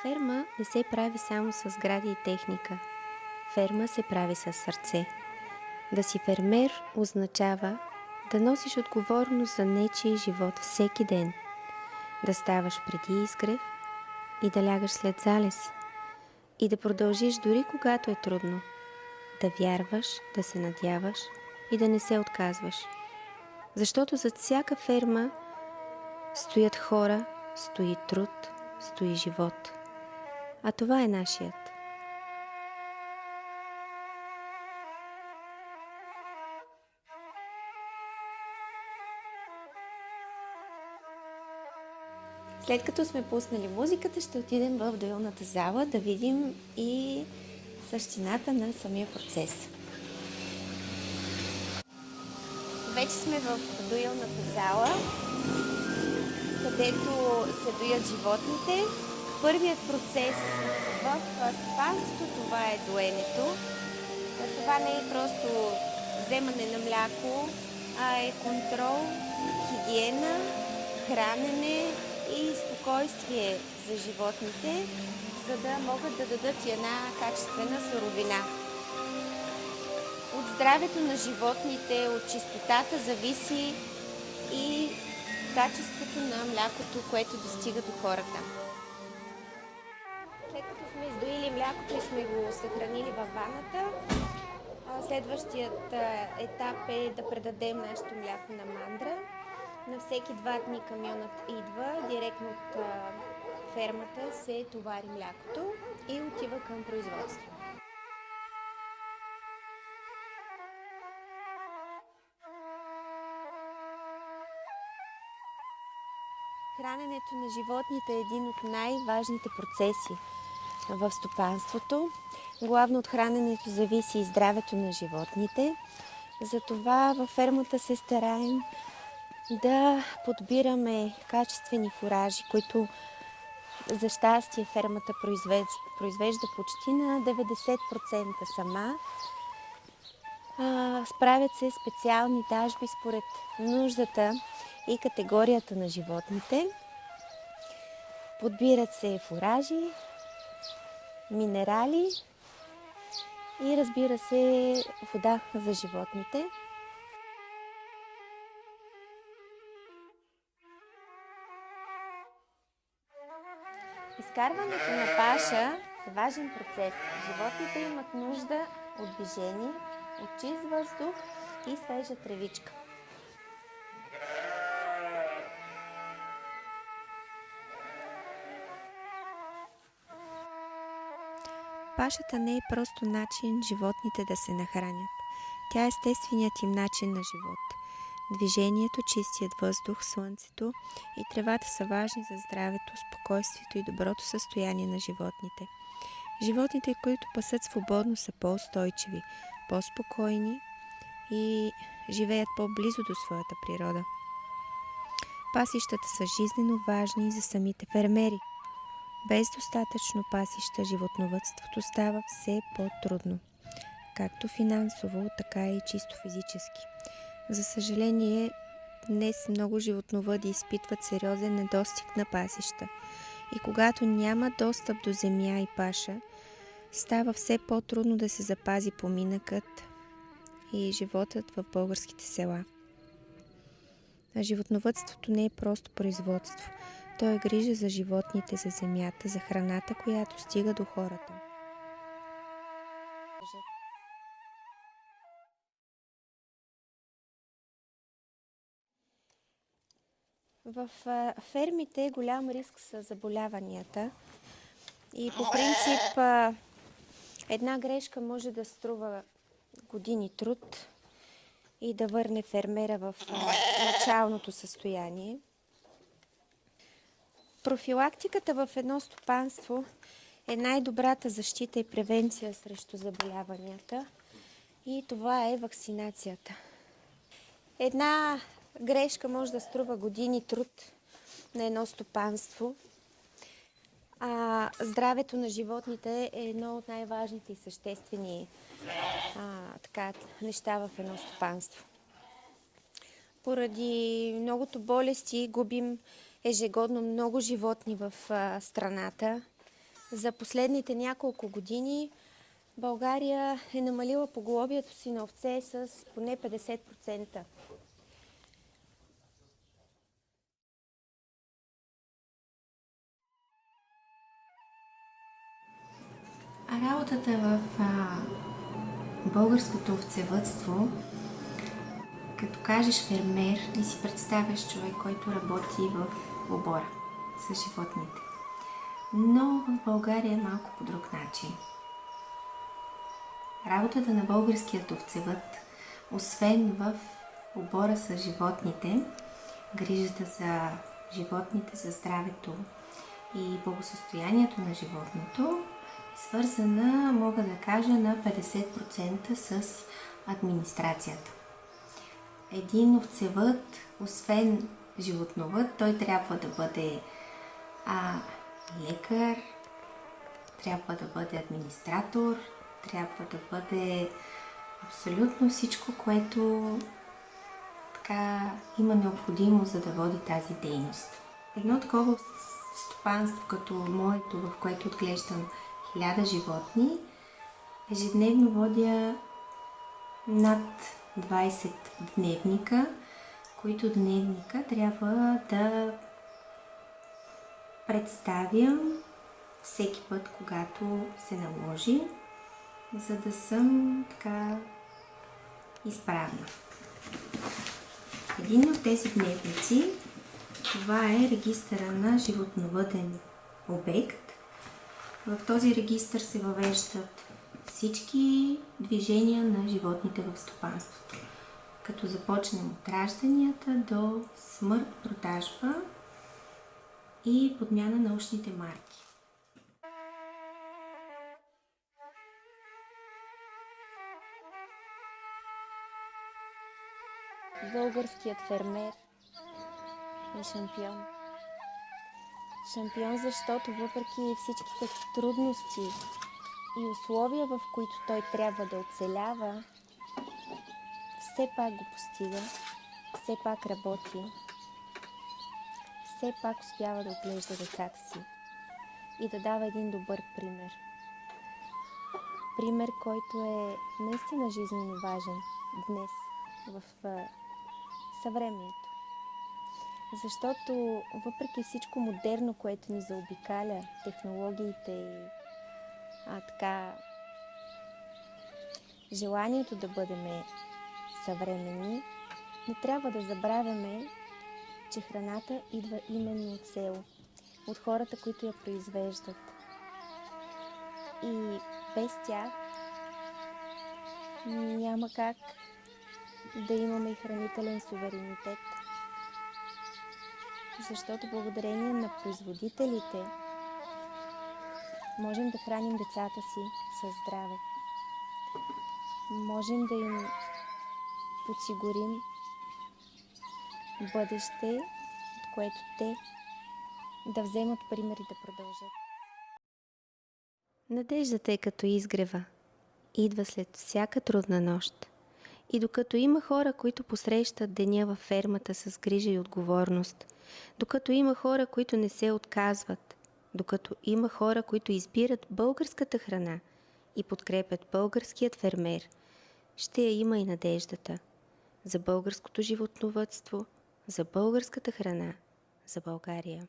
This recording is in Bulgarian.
Ферма не се прави само с сгради и техника. Ферма се прави с сърце. Да си фермер означава да носиш отговорност за нечий живот всеки ден. Да ставаш преди изгрев и да лягаш след залез. И да продължиш дори когато е трудно. Да вярваш, да се надяваш и да не се отказваш. Защото зад всяка ферма стоят хора, стои труд, стои живот. А това е нашият. След като сме пуснали музиката, ще отидем в доилната зала да видим и същината на самия процес. Вече сме в доилната зала, където се доят животните. Първият процес в стопанството, това е доенето. Това не е просто вземане на мляко, а е контрол, хигиена, хранене и спокойствие за животните, за да могат да дадат една качествена суровина. От здравето на животните, от чистотата зависи и качеството на млякото, което достига до хората. След като сме издоили млякото и сме го съхранили във ваната, следващият етап е да предадем нашето мляко на мандра. На всеки 2 дни камионът идва, директно от фермата се товари млякото и отива към производство. Храненето на животните е един от най-важните процеси в стопанството. Главно от храненето зависи и здравето на животните. Затова във фермата се стараем да подбираме качествени фуражи, които за щастие фермата произвежда почти на 90% сама. Справят се специални дажби според нуждата и категорията на животните. Подбират се фуражи, минерали и разбира се вода за животните. Изкарването на паша е важен процес. Животните имат нужда от движение, от чист въздух и свежа тревичка. Пашата не е просто начин животните да се нахранят. Тя е естественият им начин на живот. Движението, чистият въздух, слънцето и тревата са важни за здравето, спокойствието и доброто състояние на животните. Животните, които пасат свободно, са по-устойчиви, по-спокойни и живеят по-близо до своята природа. Пасищата са жизнено важни за самите фермери. Без достатъчно пасища животновъдството става все по-трудно, както финансово, така и чисто физически. За съжаление, днес много животновъди изпитват сериозен недостиг на пасища и когато няма достъп до земя и паша, става все по-трудно да се запази поминъкът и животът в българските села. А животновъдството не е просто производство. То е грижа за животните, за земята, за храната, която стига до хората. В фермите голям риск са заболяванията и по принцип една грешка може да струва години труд и да върне фермера в началното състояние. Профилактиката в едно стопанство е най-добрата защита и превенция срещу заболяванията и това е вакцинацията. Една грешка може да струва години труд на едно стопанство, а здравето на животните е едно от най-важните и съществени неща в едно стопанство. Поради многото болести губим ежегодно много животни в страната. За последните няколко години България е намалила поголовието си на овце с поне 50%. А работата в българското овцевъдство, като кажеш фермер, не си представяш човек, който работи в обора с животните. Но в България е малко по друг начин. Работата на българският овцевъд, освен в обора с животните, грижата за животните, за здравето и благосъстоянието на животното, е свързана, мога да кажа, на 50% с администрацията. Един овцевъд, освен животновъд, той трябва да бъде лекар, трябва да бъде администратор, трябва да бъде абсолютно всичко, което така има необходимост, за да води тази дейност. Едно такова стопанство като моето, в което отглеждам 1000 животни, ежедневно водя над 20 дневника, които дневника трябва да представям всеки път, когато се наложи, за да съм така изправна. Един от тези дневници, това е регистъра на животновъден обект. В този регистър се въвеждат всички движения на животните в стопанството, като започнем от ражданията до смърт, продажба и подмяна на ушните марки. Българският фермер е шампион. Шампион, защото въпреки всичките трудности и условия, в които той трябва да оцелява, все пак го постига, все пак работи, все пак успява да отглежда децата си и да дава един добър пример. Пример, който е наистина жизненно важен днес в съвремието. Защото въпреки всичко модерно, което ни заобикаля, технологиите и желанието да бъдем съвременни, не трябва да забравяме, че храната идва именно от село, от хората, които я произвеждат. И без тях няма как да имаме и хранителен суверенитет. Защото благодарение на производителите можем да храним децата си със здраве. Можем да им подсигурим бъдеще, от което те да вземат пример и да продължат. Надеждата е като изгрева. Идва след всяка трудна нощ. И докато има хора, които посрещат деня във фермата с грижа и отговорност, докато има хора, които не се отказват, докато има хора, които избират българската храна и подкрепят българският фермер, ще я има и надеждата за българското животновъдство, за българската храна, за България.